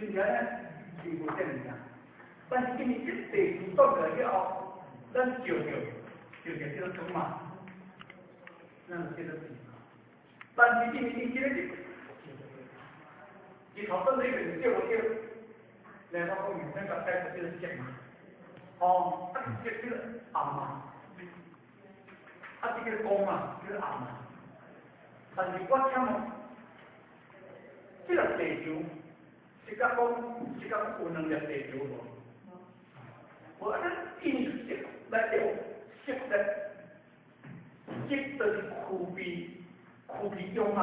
是不是呢？是无这物件。但是今日这地主做过来了后，咱照叫做汤嘛，咱就叫做汤。但是今日你这个是头先那个叫无叫，然后我们那个带个叫做咸嘛，哦，这叫暗嘛，这个公嘛叫暗嘛。但是我请问，这个地球是甲有两粒地球无？我按印色来叫色的，色就是区别用嘛，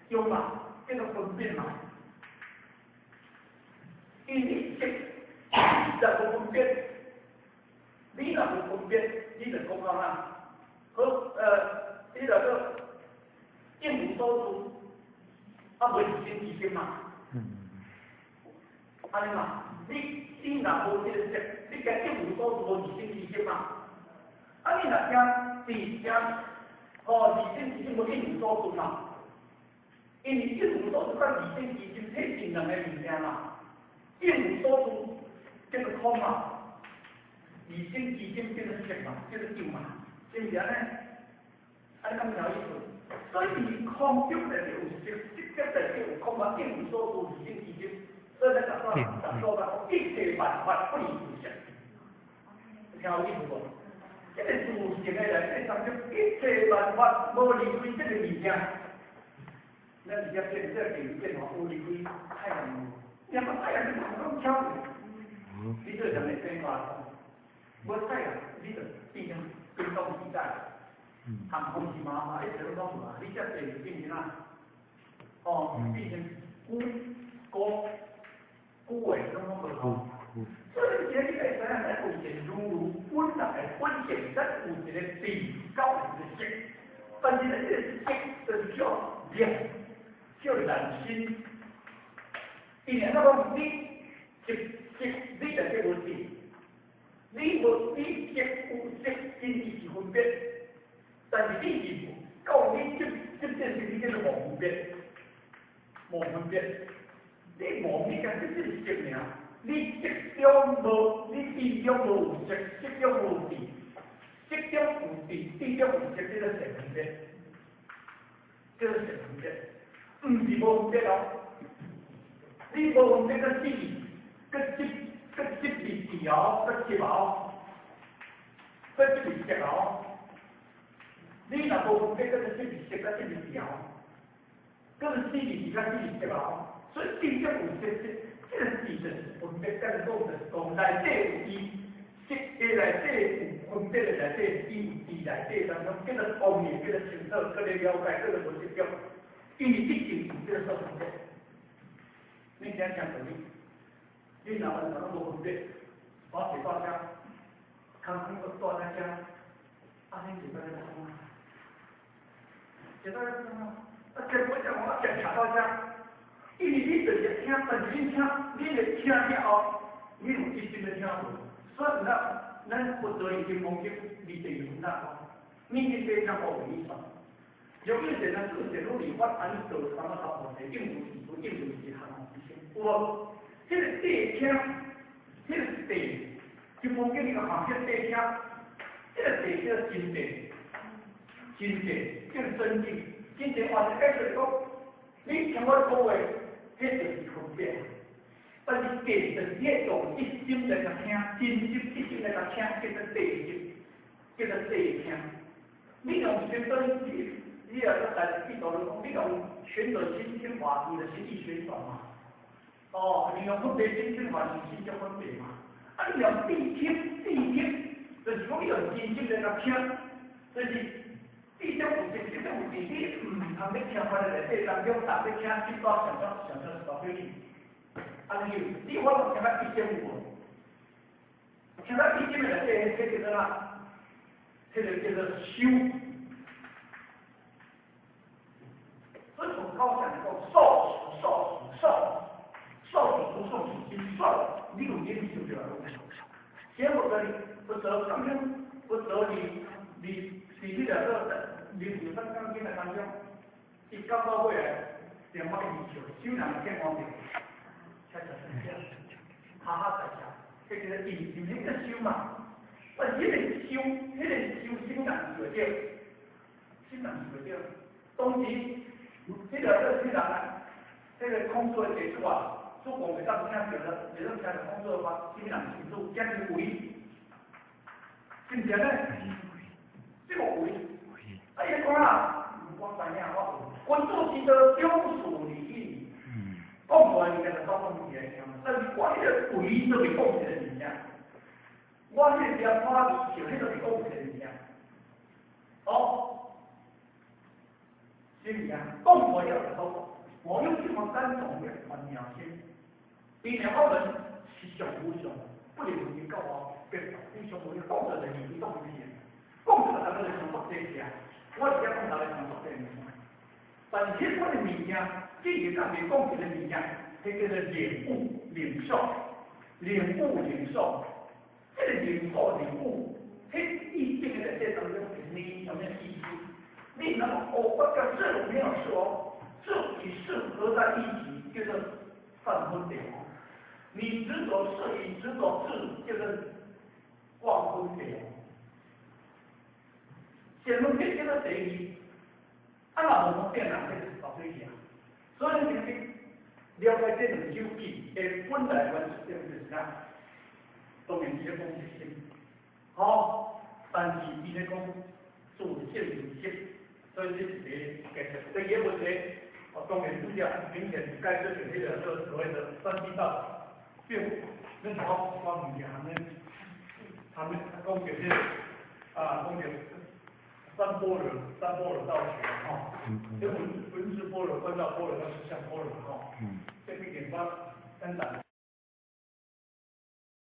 叫分辨嘛。因为色若无分辨，你若无分辨，你就讲到哪？你就个一无所住，无自性其心嘛。安尼嘛，你若无这个色，你讲一无所住，无自性其心嘛。你若听自性其心无一无所住嘛。因为一无所住甲自性其心体是两个物件嘛。一无所住叫做空嘛，自性其心叫做色嘛，叫做有嘛，是不是呢？安尼咁有意思。所以空中内有色，色内底有空嘛，一无所住，自性其心。所以咱说吧，一切万法不离自性，听有意思无？这个自性的内底当中，一切万法无离开这个物件。咱直接变这个电脑无离开太阳无，因为太阳是能够超的，你这人的变化，我太阳你就变成冰冻地带。寒风是麻，一直都讲嘛，你这地变成啊，变成枯萎，拢无好。所以这个你会知影，咱有一个如本来的本性，咱有一个地高的色，但是呢，这个色就是叫亮，叫人心。因为那个你就叫无色，你色有色，因伊是分别。但是你是到你这件事情叫做无分别，无分别，你无你讲这是色名，你色中无，你地中无有色，色中无地，色中有地，地中有色，这个色分别，这个色分别，唔是无分别哦，你无分别个地，个即是地哦，个色哦，个即是色哦。你若无分别，个是色，个是条，个是是个是色，所以地中有色，这个地就是分别，但是讲内底有伊，色的内底有分别的内底，伊有地内底当中，叫做工业，叫做清楚，叫做了解，叫做无执着，因为毕竟有这个分别。你听讲道理，你若无分别，我写到家，康个坐在家，你就在那讲。写到什么？结果讲我讲查到家，因为你就是听本身听，你就听了后，你有真正的听无，所以咱不做一些攻击，你就有那个，你是非常好理解。有一些人自己努力发展做什么好问题，应付是行无？这个地听，这个地，就讲给你个行业地听，这个地叫真地。真正叫真正，真正话是解释讲，你听我讲话，这就是分别。但是假就是你用一心来个听，真心一心来个听，叫做地心，叫做地听。你用全身你个在地道讲，你用选择心听话，你的心意旋转嘛。你用分别心听话，你心就分别嘛。你用地听，就是讲你用真心来个听，就是。地中有色，地中有地，你唔通要听我的内底当中，但要听最高上到大标准。你我都听到地中有，听到地中的内底，这叫做哪？这个叫做修。所以从高上来讲，受不受心受，你有眼睛就要有。结果呢，不得当中，不得你。是你个灵魂上钢筋的当中，一到尾来，莲花一球，修人天王庙，恰恰是这样，哈哈在下，这个是引那个修嘛，那迄个修，迄个修心人就叫，心人就叫，当时，迄个人啊，这个空手的结束啊，做工会当听到了，这种听到空手的话，心人清楚，将是为，是不是呢？这个为，哎呀，讲啦。我知影，我做一个中属礼义，讲出来就是讲东西来讲，但是我迄个为都是讲一个物件，我迄个莲花米球迄个是讲一个物件，哦，是物件，讲出来要是好，我用这么三种的传妙心，避免我们是上无上，不能有人教我别道，你上无你讲出来就是你讲的嘢，讲出来咱们就想做这些。我而家讲到来讲说这物件，但是我的物件，既然咱们讲起的物件，迄叫做领悟、领受、领悟、领受。这个领受、领悟，迄意境在这当中是你有没有意思？你能够我叫事没有说，事与事合在一起，就是三分了。你执着事与执着事，就是光分了。前面这个第一，啊那我们变人就是搞对象，所以你去了解这种手机的本来原则就是啥，当然伊咧讲是心，好，但是伊咧讲做现实性，所以这是第一，第二问题，当然主要明显该是这个所谓的3D 道，并那好方面他们讲就是讲就是。三般若道学哈，这文字般若、观照般若、到实相般若哈，这一点方增长。